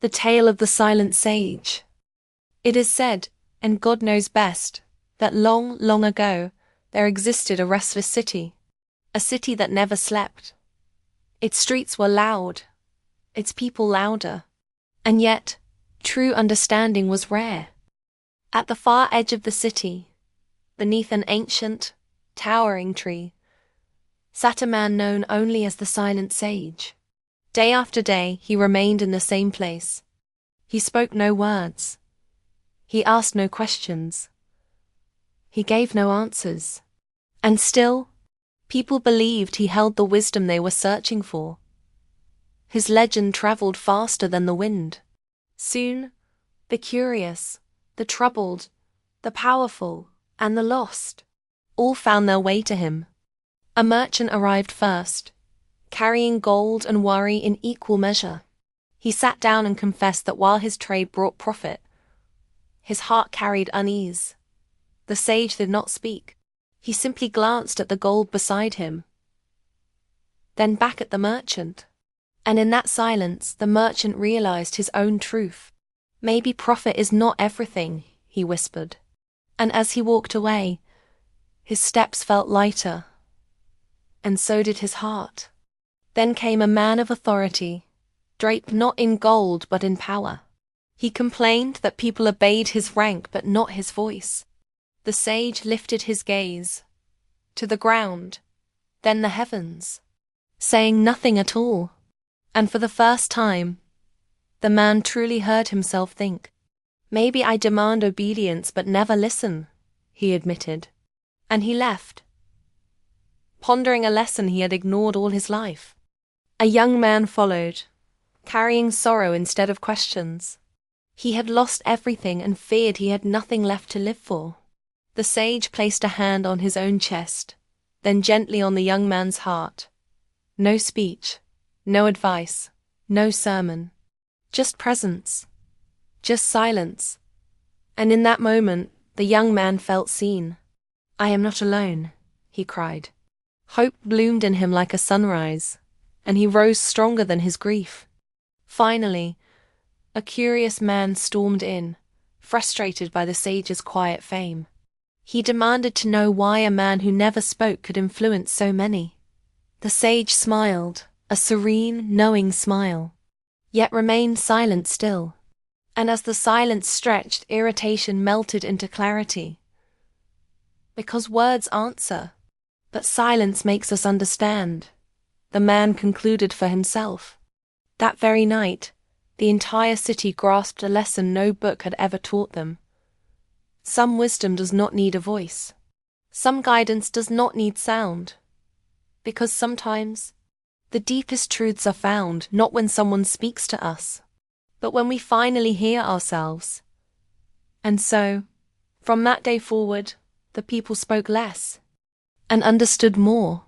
The tale of the silent sage. It is said, and God knows best, that long, long ago, there existed a restless city. A city that never slept. Its streets were loud, its people louder. And yet, true understanding was rare. At the far edge of the city, beneath an ancient, towering tree, sat a man known only as the Silent Sage. Day after day, he remained in the same place. He spoke no words. He asked no questions. He gave no answers. And still, people believed he held the wisdom they were searching for. His legend traveled faster than the wind. Soon, the curious, the troubled, the powerful, and the lost all found their way to him. A merchant arrived first, carrying gold and worry in equal measure. He sat down and confessed that while his trade brought profit, his heart carried unease. The sage did not speak. He simply glanced at the gold beside him, then back at the merchant. And in that silence, the merchant realized his own truth. Maybe profit is not everything, he whispered. And as he walked away, his steps felt lighter, and so did his heart. Then came a man of authority, draped not in gold but in power. He complained that people obeyed his rank but not his voice. The sage lifted his gaze to the ground, then the heavens, saying nothing at all. And for the first time, the man truly heard himself think. Maybe I demand obedience but never listen, he admitted. And he left, pondering a lesson he had ignored all his life. A young man followed, carrying sorrow instead of questions. He had lost everything and feared he had nothing left to live for. The sage placed a hand on his own chest, then gently on the young man's heart. No speech, no advice, no sermon. Just presence, just silence. And in that moment, the young man felt seen. I am not alone, he cried. Hope bloomed in him like a sunrise, and he rose stronger than his grief. Finally, a curious man stormed in, frustrated by the sage's quiet fame. He demanded to know why a man who never spoke could influence so many. The sage smiled, a serene, knowing smile, yet remained silent still. And as the silence stretched, irritation melted into clarity. Because words answer, but silence makes us understand, the man concluded for himself. That very night, the entire city grasped a lesson no book had ever taught them. Some wisdom does not need a voice. Some guidance does not need sound. Because sometimes, the deepest truths are found not when someone speaks to us, but when we finally hear ourselves. And so, from that day forward, the people spoke less and understood more.